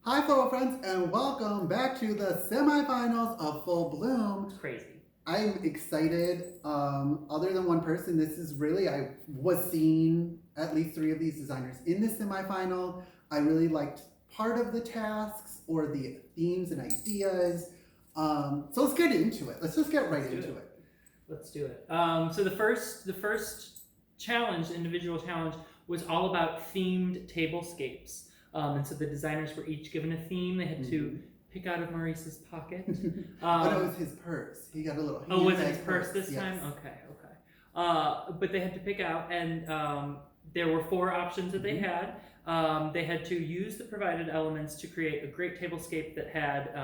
Hi, Floral friends, and welcome back to the semifinals of Full Bloom. It's crazy. I'm excited. Other than one person, this is really, I was seeing at least 3 of these designers in the semifinal. I really liked part of the tasks or the themes and ideas. So let's get into it. Let's just get right into it. Let's do it. So the first challenge, individual challenge, was all about themed tablescapes. And so the designers were each given a theme. They had to pick out of Maurice's pocket. But it was his purse. He got a little. Oh, was it his purse this time? Yes. Okay. But they had to pick out, and there were 4 options that they had. They had to use the provided elements to create a great tablescape that had,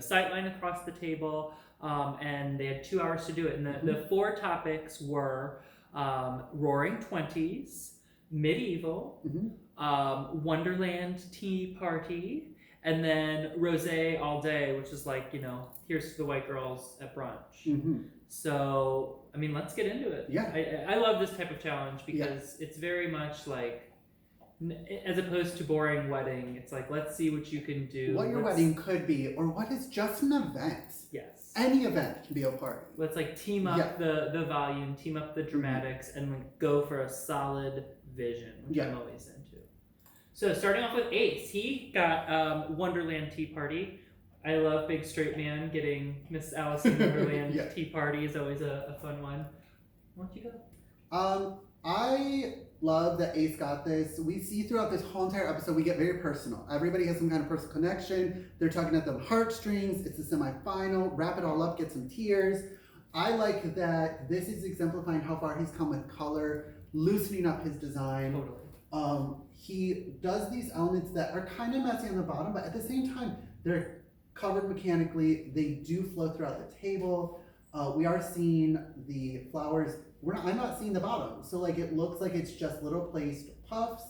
sightline across the table, and they had 2 hours to do it. And the 4 topics were Roaring Twenties, Medieval, Wonderland Tea Party, and then Rosé All Day, which is like, here's to the white girls at brunch. So, I mean, let's get into it. Yeah. I love this type of challenge because it's very much like, as opposed to boring wedding, it's like, let's see what you can do. What your wedding could be, or what is just an event. Yes. Any event can be a party. Let's like team up the volume, team up the dramatics, and like go for a solid vision, which I'm always into. So starting off with Ace, he got Wonderland Tea Party. I love big straight man getting Miss Alice in Wonderland Tea Party is always a fun one. Why don't you go? I love that Ace got this. We see throughout this whole entire episode, we get very personal. Everybody has some kind of personal connection. They're tugging at the heartstrings. It's a semifinal. Wrap it all up, get some tears. I like that this is exemplifying how far he's come with color, loosening up his design. Totally. He does these elements that are kind of messy on the bottom, but at the same time, they're covered mechanically. They do flow throughout the table. We are seeing the flowers. I'm not seeing the bottom. So like it looks like it's just little placed puffs.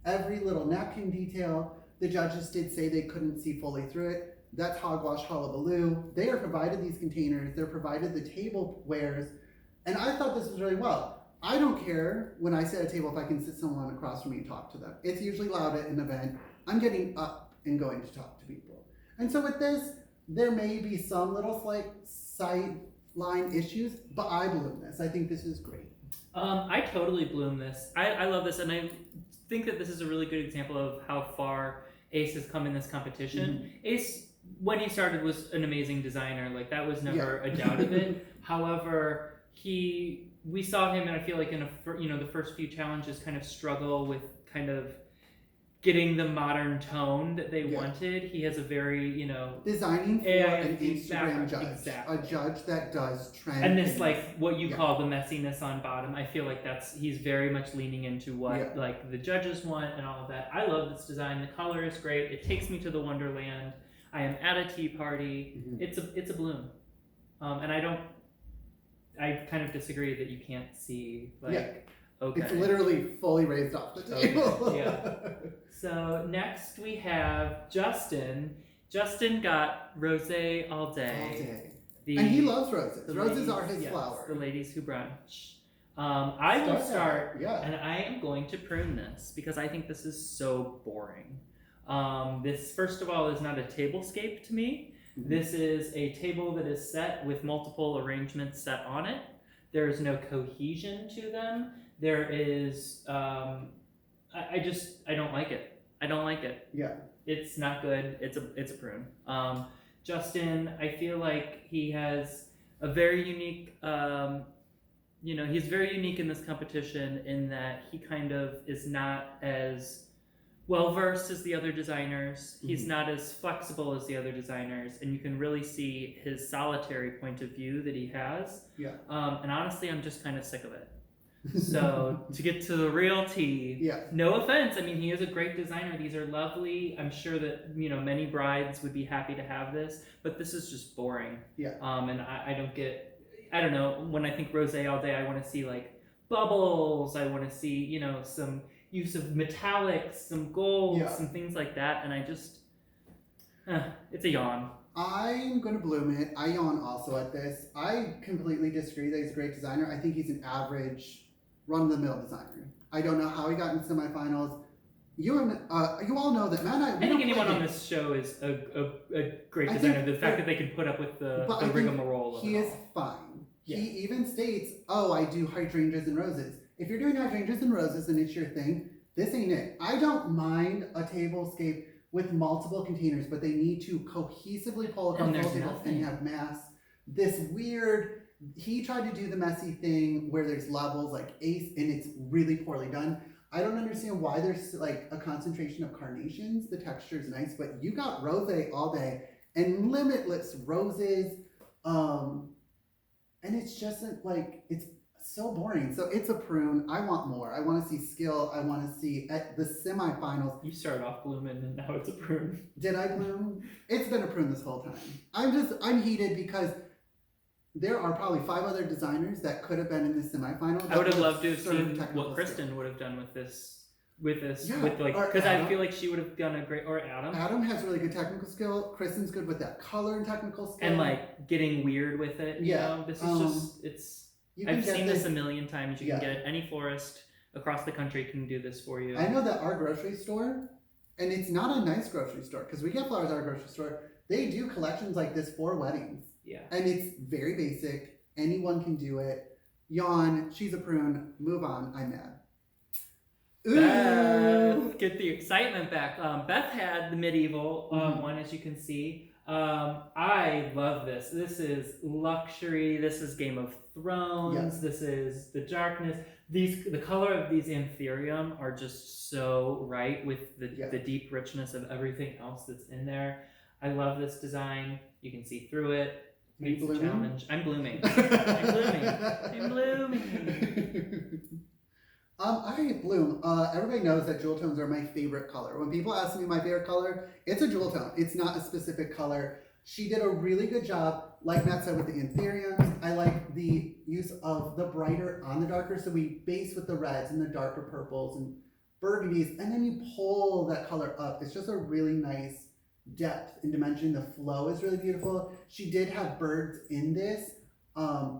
Every little napkin detail. The judges did say they couldn't see fully through it. That's hogwash hullabaloo. They are provided these containers. They're provided the tablewares. And I thought this was really well. I don't care when I sit at a table if I can sit someone across from me and talk to them. It's usually loud at an event. I'm getting up and going to talk to people. And so with this, there may be some little slight sideline issues, but I bloom this. I think this is great. I totally bloom this. I love this, and I think that this is a really good example of how far Ace has come in this competition. Ace, when he started, was an amazing designer. Like, that was never a doubt of it. However, we saw him, and I feel like in the first few challenges kind of struggle with kind of getting the modern tone that they wanted. He has a very, designing for an Instagram judge. Exactly. A judge that does trend. And this, like, what you call the messiness on bottom, I feel like he's very much leaning into what like the judges want and all of that. I love this design. The color is great. It takes me to the Wonderland. I am at a tea party. It's a bloom. And I kind of disagree that you can't see, like, okay. It's literally fully raised off the table. So next we have Justin. Justin got Rosé All Day. And he loves roses. Roses are his flower. The ladies who brunch. I will start, and I am going to prune this because I think this is so boring. This, first of all, is not a tablescape to me. This is a table that is set with multiple arrangements set on it. There is no cohesion to them. There is, I don't like it. I don't like it. Yeah. It's not good. It's a prune. Justin, I feel like he has a very unique, he's very unique in this competition in that he kind of is not as well-versed as the other designers. He's not as flexible as the other designers, and you can really see his solitary point of view that he has. And honestly, I'm just kind of sick of it. So to get to the real tea, no offense, I mean, he is a great designer. These are lovely. I'm sure that, many brides would be happy to have this, but this is just boring. And I don't know, when I think Rosé All Day, I want to see like bubbles. I want to see, some use of metallics, some gold, some things like that, and I just, it's a yawn. I'm going to bloom it. I yawn also at this. I completely disagree that he's a great designer. I think he's an average, run-of-the-mill designer. I don't know how he got in semifinals. you all know that Matt and I. I think anyone on this show is a great designer. The fact that they can put up with the rigmarole. He is fine. Yeah. He even states, "Oh, I do hydrangeas and roses." If you're doing hydrangeas and roses and it's your thing, this ain't it. I don't mind a tablescape with multiple containers, but they need to cohesively pull across the whole table and have mass. This weird. He tried to do the messy thing where there's levels like ace, and it's really poorly done. I don't understand why there's like a concentration of carnations. The texture is nice, but you got rosé all day and limitless roses. And it's just like, it's so boring. So it's a prune. I want more. I want to see skill. I want to see at the semifinals. You started off blooming and now it's a prune. Did I bloom? It's been a prune this whole time. I'm heated because there are probably 5 other designers that could have been in the semifinal. I would have loved to have seen what Kristen would have done with this. Yeah, because I feel like she would have done a great, or Adam. Adam has really good technical skill. Kristen's good with that color and technical skill. And like getting weird with it. Yeah. You know? This is I've seen this a million times. You can get it. Any florist across the country can do this for you. I know that our grocery store, and it's not a nice grocery store because we get flowers at our grocery store. They do collections like this for weddings. Yeah. And it's very basic. Anyone can do it. Yawn. She's a prune. Move on. I'm mad. Ooh. Beth, get the excitement back. Beth had the medieval one, as you can see. I love this. This is luxury. This is Game of Thrones. Yes. This is the darkness. The color of these anthurium are just so right with the deep richness of everything else that's in there. I love this design. You can see through it. It's a challenge. I'm blooming. I'm blooming. I bloom. Everybody knows that jewel tones are my favorite color. When people ask me my favorite color, it's a jewel tone. It's not a specific color. She did a really good job, like Matt said, with the anthuriums. I like the use of the brighter on the darker. So we base with the reds and the darker purples and burgundies, and then you pull that color up. It's just a really nice depth and dimension. The flow is really beautiful. She did have birds in this,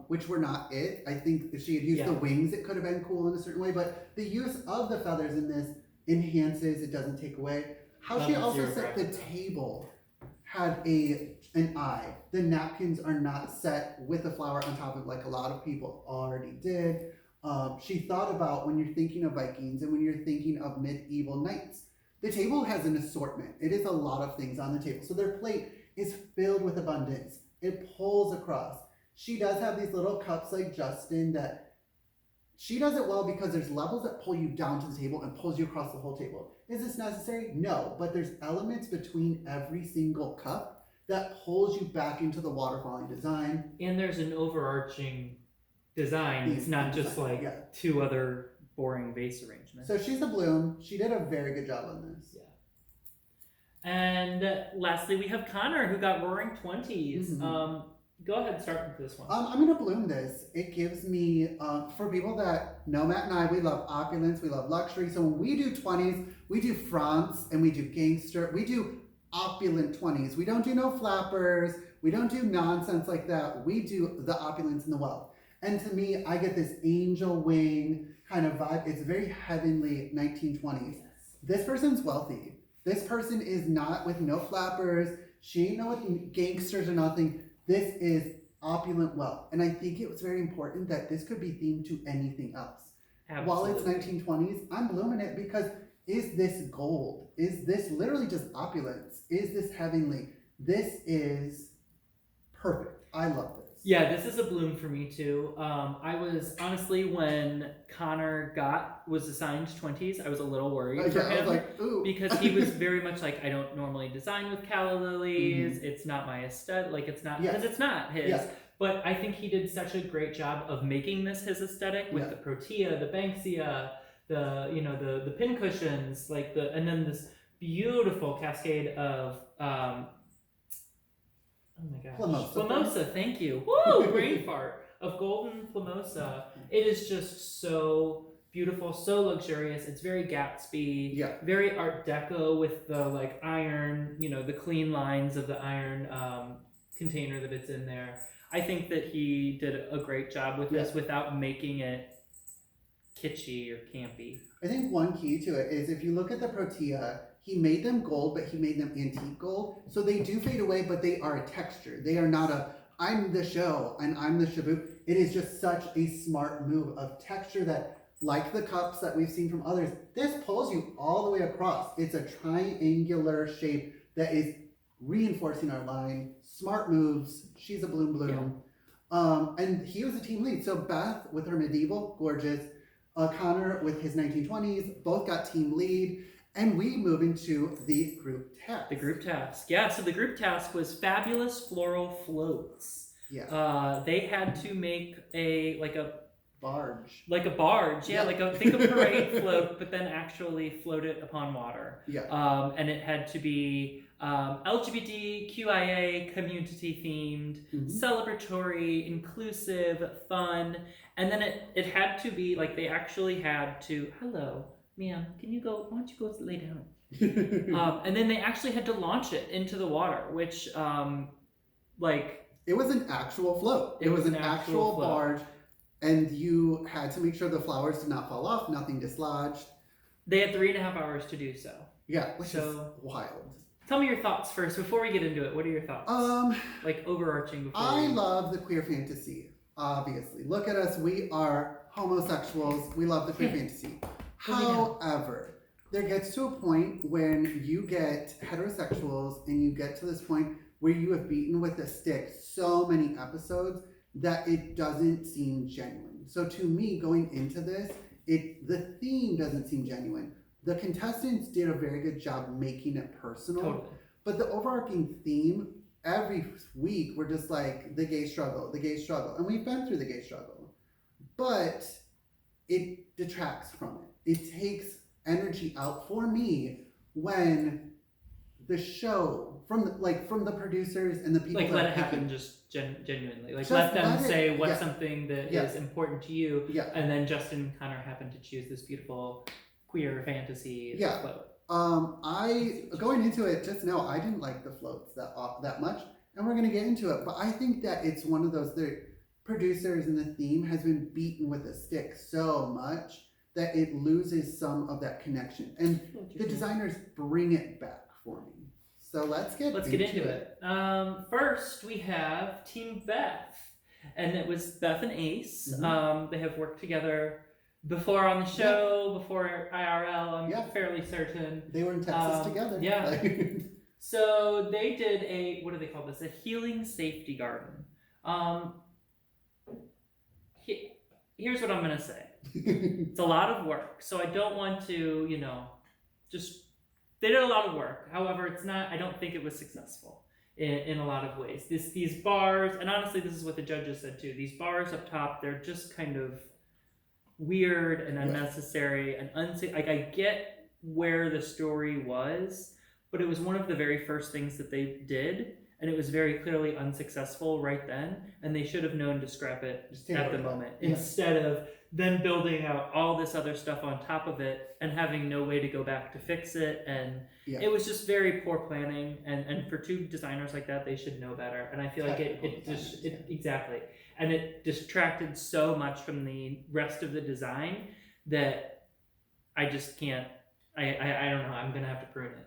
which were not it. I think if she had used the wings, it could have been cool in a certain way, but the use of the feathers in this enhances, it doesn't take away. How she also set the table had an eye. The napkins are not set with a flower on top of like a lot of people already did. She thought about when you're thinking of Vikings and when you're thinking of medieval knights, the table has an assortment. It is a lot of things on the table. So their plate is filled with abundance. It pulls across. She does have these little cups like Justin that she does it well because there's levels that pull you down to the table and pulls you across the whole table. Is this necessary? No, but there's elements between every single cup that pulls you back into the waterfalling design. And there's an overarching design. It's not just like 2 other boring vase arrangements. So she's a bloom. She did a very good job on this. Yeah. And lastly, we have Connor, who got Roaring 20s. Go ahead and start with this one. I'm going to bloom this. It gives me, for people that know Matt and I, we love opulence, we love luxury. So when we do 20s, we do France and we do gangster. We do opulent 20s. We don't do no flappers. We don't do nonsense like that. We do the opulence and the wealth. And to me, I get this angel wing kind of vibe. It's very heavenly 1920s. Yes. This person's wealthy. This person is not with no flappers. She ain't no with gangsters or nothing. This is opulent wealth. And I think it was very important that this could be themed to anything else. Absolutely. While it's 1920s, I'm blooming it because is this gold? Is this literally just opulence? Is this heavenly? This is perfect. I love this. Yeah, this is a bloom for me too. I was honestly, when Connor was assigned 20s, I was a little worried for him. I was like, ooh. Because he was very much like, I don't normally design with calla lilies. It's not my aesthetic. Like it's not because it's not his. Yes. But I think he did such a great job of making this his aesthetic with the protea, the banksia, the pin cushions, and then this beautiful cascade of oh my gosh. Plimosa, thank you. Woo! Brain fart of golden plimosa. It is just so beautiful, so luxurious. It's very Gatsby. Yeah. Very Art Deco with the iron, the clean lines of the iron container that it's in there. I think that he did a great job with this without making it kitschy or campy. I think one key to it is if you look at the Protea, he made them gold, but he made them antique gold. So they do fade away, but they are a texture. They are not a, I'm the show and I'm the Shabu. It is just such a smart move of texture that, like the cups that we've seen from others, this pulls you all the way across. It's a triangular shape that is reinforcing our line. Smart moves. She's a bloom bloom. Yeah. And he was a team lead. So Beth with her medieval, gorgeous. Connor with his 1920s, both got team lead. And we move into the group task. The group task. Yeah, so the group task was fabulous floral floats. Yeah. They had to make a barge. Like a barge, yeah, think a parade float, but then actually float it upon water. Yeah. And it had to be LGBTQIA community themed, celebratory, inclusive, fun, and then it had to be like they actually had to, hello, ma'am, why don't you go lay down? And then they actually had to launch it into the water, which it was an actual float. It was an actual barge. And you had to make sure the flowers did not fall off, nothing dislodged. They had 3.5 hours to do so. Yeah, which is wild. Tell me your thoughts first before we get into it. What are your thoughts? Overarching. I love the queer fantasy. Obviously, look at us. We are homosexuals. We love the queer fantasy. However, there gets to a point when you get heterosexuals and you get to this point where you have beaten with a stick so many episodes that it doesn't seem genuine. So to me, going into this, the theme doesn't seem genuine. The contestants did a very good job making it personal. Totally. But the overarching theme, every week, we're just like, the gay struggle, the gay struggle. And we've been through the gay struggle. But it detracts from it. It takes energy out for me when the show, from the producers and the people let it happen just genuinely. Let them say what's something that is important to you. Yeah. And then Justin and Connor happened to choose this beautiful queer fantasy float. Going into it, just know I didn't like the floats that much, and we're gonna get into it. But I think that it's one of those, the producers and the theme has been beaten with a stick so much that it loses some of that connection, and the designers bring it back for me. So let's get into it. First, we have Team Beth, and it was Beth and Ace. They have worked together before on the show, before IRL. I'm fairly certain they were in Texas together. Yeah. So they did what do they call this? A healing safety garden. Here's what I'm gonna say. It's a lot of work, so I don't want to, they did a lot of work. However, I don't think it was successful in a lot of ways. These bars, and honestly, this is what the judges said too. These bars up top, they're just kind of weird and unnecessary and unsafe. I get where the story was, but it was one of the very first things that they did, and it was very clearly unsuccessful right then, and they should have known to scrap it at the moment instead of then building out all this other stuff on top of it and having no way to go back to fix it. And it was just very poor planning, and for two designers like that, they should know better. And I feel like exactly, and it distracted so much from the rest of the design that I just can't, I don't know, I'm gonna have to prune it.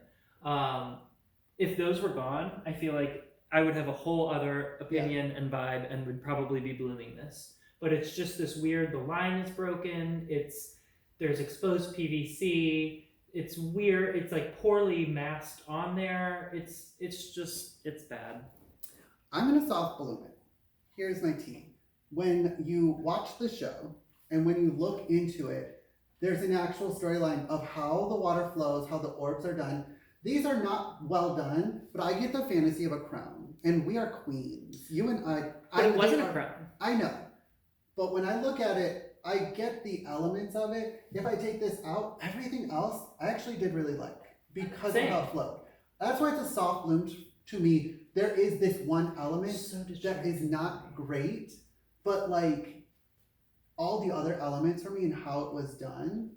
If those were gone, I feel like I would have a whole other opinion and vibe and would probably be blooming this. But it's just this weird, the line is broken, there's exposed PVC, it's weird, it's like poorly masked on there, it's bad. I'm gonna soft bloom it. Here's my tea. When you watch the show and when you look into it, there's an actual storyline of how the water flows, how the orbs are done. These are not well done, but I get the fantasy of a crown, and we are queens. You and I. But it wasn't a crown. I know. But when I look at it, I get the elements of it. If I take this out, everything else I actually did really like because of how it flowed. That's why it's a soft bloom to me. There is this one element that is not great, but like all the other elements for me and how it was done,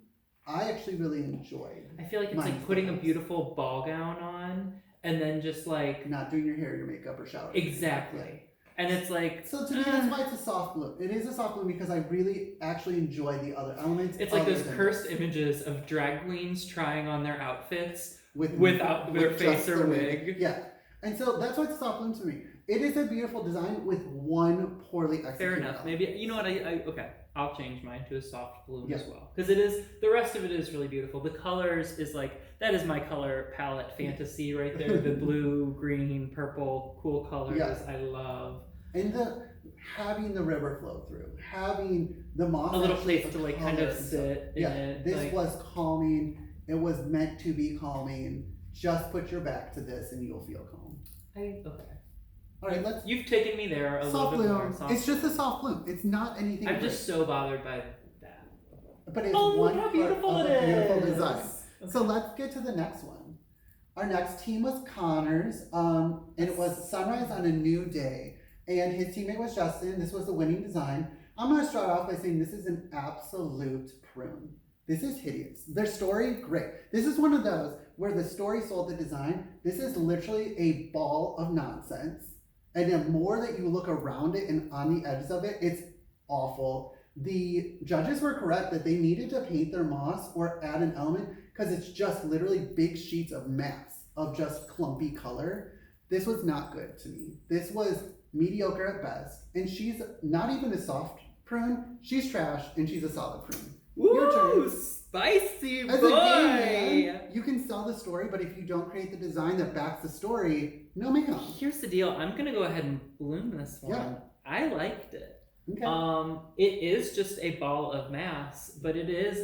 I actually really enjoyed. I feel like it's like putting a beautiful ball gown on and then just like not doing your hair, your makeup, or shower. Exactly. And it's like, So to me, that's why it's a soft bloom. It is a soft bloom because I really actually enjoy the other elements. it's like other those than cursed this. images of drag queens trying on their outfits without their face just or the wig. Yeah, and so that's why it's a soft bloom to me. It is a beautiful design with one poorly executed. Fair enough. element. Maybe, you know what, okay, I'll change mine to a soft bloom Yeah. as well. Because it is, the rest of it is really beautiful. The colors is like, that is my color palette fantasy right there. The blue, green, purple, cool colors. Yeah. I love. And having the river flow through, having the moss. A little actually place to a like color kind of and stuff. sit in Yeah, it. this like, was calming. It was meant to be calming. Just put your back to this and you'll feel calm. okay. All right, let's. You've taken me there a Soft little bit more. bloom. Soft It's just a soft bloom. It's not anything. I'm great. just so bothered by that. But it's Oh, one look how part beautiful of it a beautiful is. design. Okay. So let's get to the next one. Our next team was Connor's, and it was Sunrise on a New Day. And his teammate was Justin. This was the winning design. I'm going to start off by saying this is an absolute prune. This is hideous. Their story, great. This is one of those where the story sold the design. This is literally a ball of nonsense. And the more that you look around it and on the edges of it, it's awful. The judges were correct that they needed to paint their moss or add an element because it's just literally big sheets of mass of just clumpy color. This was not good to me. This was mediocre at best. And she's not even a soft prune. She's trash and she's a solid prune. Your Woo! turn. Spicy As boy! a game man, you can sell the story, but if you don't create the design that backs the story, no ma'am. Here's the deal. I'm gonna go ahead and bloom this one. Yeah. I liked it. Okay. It is just a ball of mass, but it is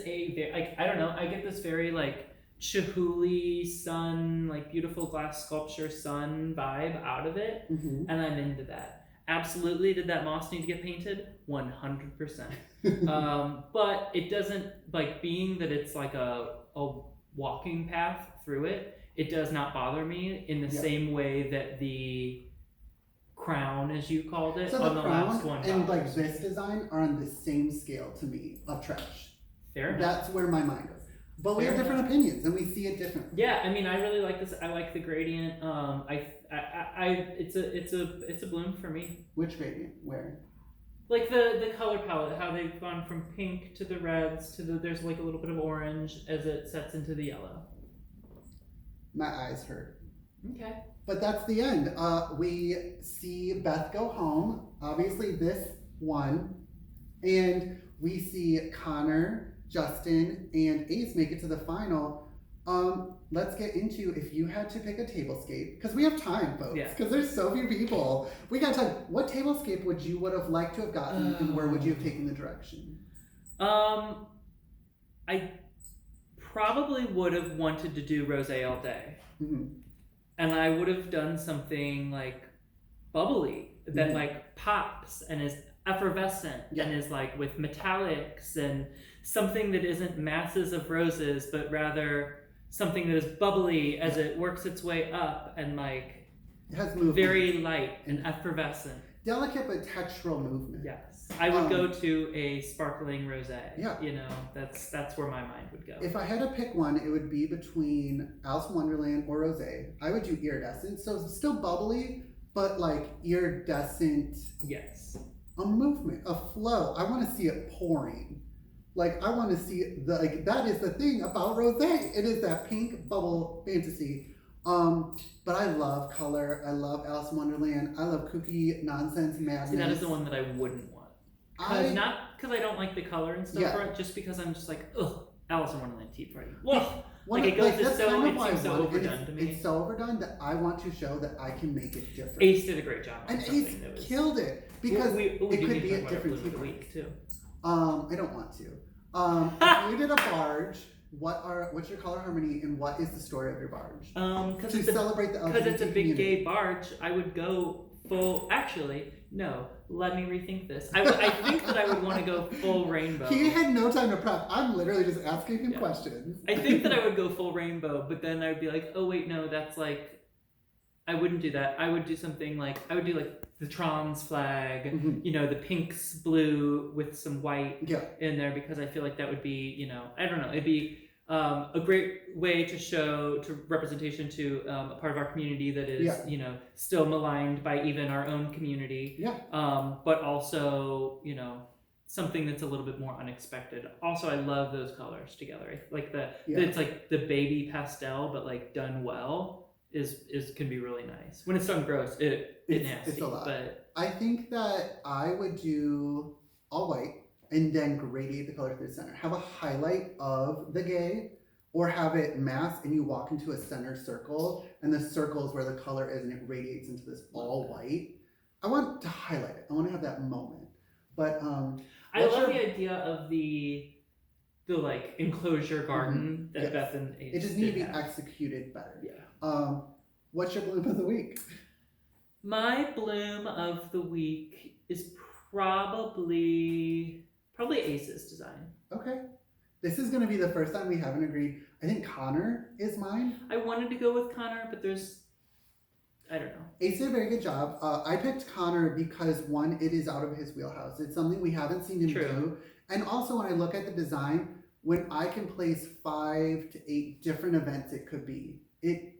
like, I don't know. I get this very like Chihuly sun, like beautiful glass sculpture sun vibe out of it, and I'm into that. Absolutely, did that moss need to get painted? 100%. But it doesn't, like, being that it's like a walking path through it, it does not bother me in the same way that the crown, as you called it, So on the the last crown one. and like this design are on the same scale to me of trash. Fair enough. That's where my mind goes. But we Fair have different enough. opinions and we see it differently. Yeah, I mean, I really like this. I like the gradient. It's a bloom for me. Which gradient? Where? Like the color palette, how they've gone from pink to the reds to there's like a little bit of orange as it sets into the yellow. My eyes hurt. Okay. But that's the end. We see Beth go home. Obviously, this won. And we see Connor, Justin, and Ace make it to the final. Let's get into if you had to pick a tablescape, because we have time, folks. Yeah. Because there's so few people. We got time. What tablescape would have liked to have gotten, and where would you have taken the direction? I probably would have wanted to do rosé all day. Mm-hmm. And I would have done something like bubbly that like pops and is effervescent and is like with metallics and something that isn't masses of roses, but rather something that is bubbly as it works its way up and like It has movement. very light and effervescent. Delicate but textural movement. Yes, I would go to a sparkling rosé. Yeah. You know, that's where my mind would go. If I had to pick one, it would be between Alice in Wonderland or Rosé. I would do iridescent, so it's still bubbly, but like iridescent. Yes. A movement, a flow. I want to see it pouring. Like I want to see that is the thing about Rosé. It is that pink bubble fantasy. But I love color. I love Alice in Wonderland. I love kooky nonsense madness. See, that is the one that I wouldn't want. Not because I don't like the color and stuff for it, just because I'm just like, ugh, Alice in Wonderland tea party. Whoa! Like it goes, that's kind of it why seems I so want it. overdone to me. It's so overdone that I want to show that I can make it different. Ace did a great job on And something Ace that was... killed it because we it could need be to a talk about different Bloom tea of the party. week too. I don't want to. If you did a barge, what's your color harmony and what is the story of your barge? Because to celebrate the LGBT it's a big community. gay barge, I would go full. Actually, no. Let me rethink this. I think that I would want to go full rainbow. He had no time to prep. I'm literally just asking him questions. I think that I would go full rainbow, but then I would be like, oh wait, no, that's like. I wouldn't do that. I would do something like I would do like the trans flag, you know, the pinks blue with some white in there because I feel like that would be, you know, I don't know, it'd be a great way to show to representation to a part of our community that is still maligned by even our own community. Yeah. But also something that's a little bit more unexpected. Also, I love those colors together. Like it's like the baby pastel, but like done well is can be really nice. When it's done gross, it's nasty. It's a lot. But I think that I would do all white and then gradate the color through the center. Have a highlight of the gay, or have it masked and you walk into a center circle and the circle is where the color is and it radiates into this all white. I want to highlight it. I want to have that moment. But I love the idea of the like enclosure garden that Beth and Ace it just needs to be have. executed better. Yeah. What's your bloom of the week? My bloom of the week is probably Ace's design. Okay. This is going to be the first time we haven't agreed. I think Connor is mine. I wanted to go with Connor, but I don't know. Ace did a very good job. I picked Connor because one, it is out of his wheelhouse. It's something we haven't seen him do. And also when I look at the design, when I can place 5 to 8 different events it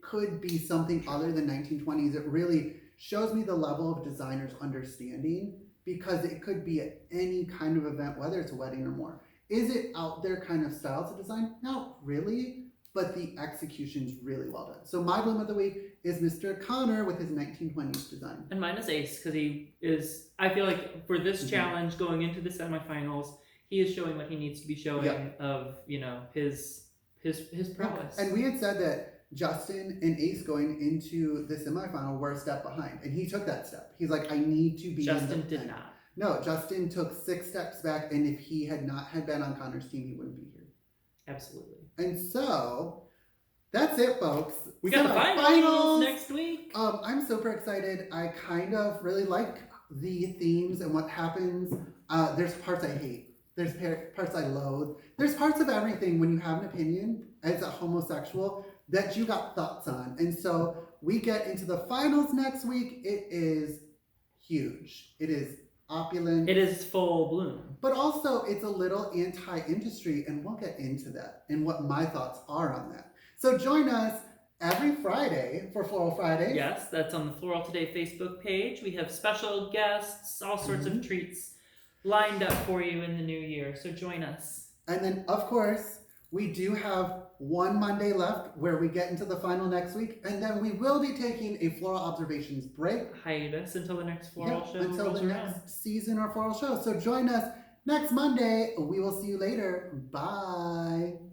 could be something other than 1920s. It really shows me the level of designer's understanding, because it could be at any kind of event, whether it's a wedding or more. Is it out there kind of styles of design? Not really, but the execution's really well done. So my bloom of the week is Mr. Connor with his 1920s design. And mine is Ace, because he is, I feel like for this challenge going into the semifinals, he is showing what he needs to be showing of, his prowess. And we had said that Justin and Ace going into the semifinal were a step behind, and he took that step. He's like, I need to be. Justin did not. No, Justin took 6 steps back, and if he had not had been on Connor's team, he wouldn't be here. Absolutely. And so that's it, folks. We got the finals next week. I'm super excited. I kind of really like the themes and what happens. There's parts I hate. There's parts I loathe. There's parts of everything when you have an opinion as a homosexual that you got thoughts on. And so we get into the finals next week. It is huge. It is opulent. It is full bloom. But also it's a little anti-industry, and we'll get into that and what my thoughts are on that. So join us every Friday for Floral Friday. Yes, that's on the Floral.today Facebook page. We have special guests, all sorts of treats lined up for you in the new year. So join us. And then, of course, we do have one Monday left where we get into the final next week, and then we will be taking a Floral Observations break. Hiatus until the next Floral show. Until the next season or Floral show. So join us next Monday. We will see you later. Bye.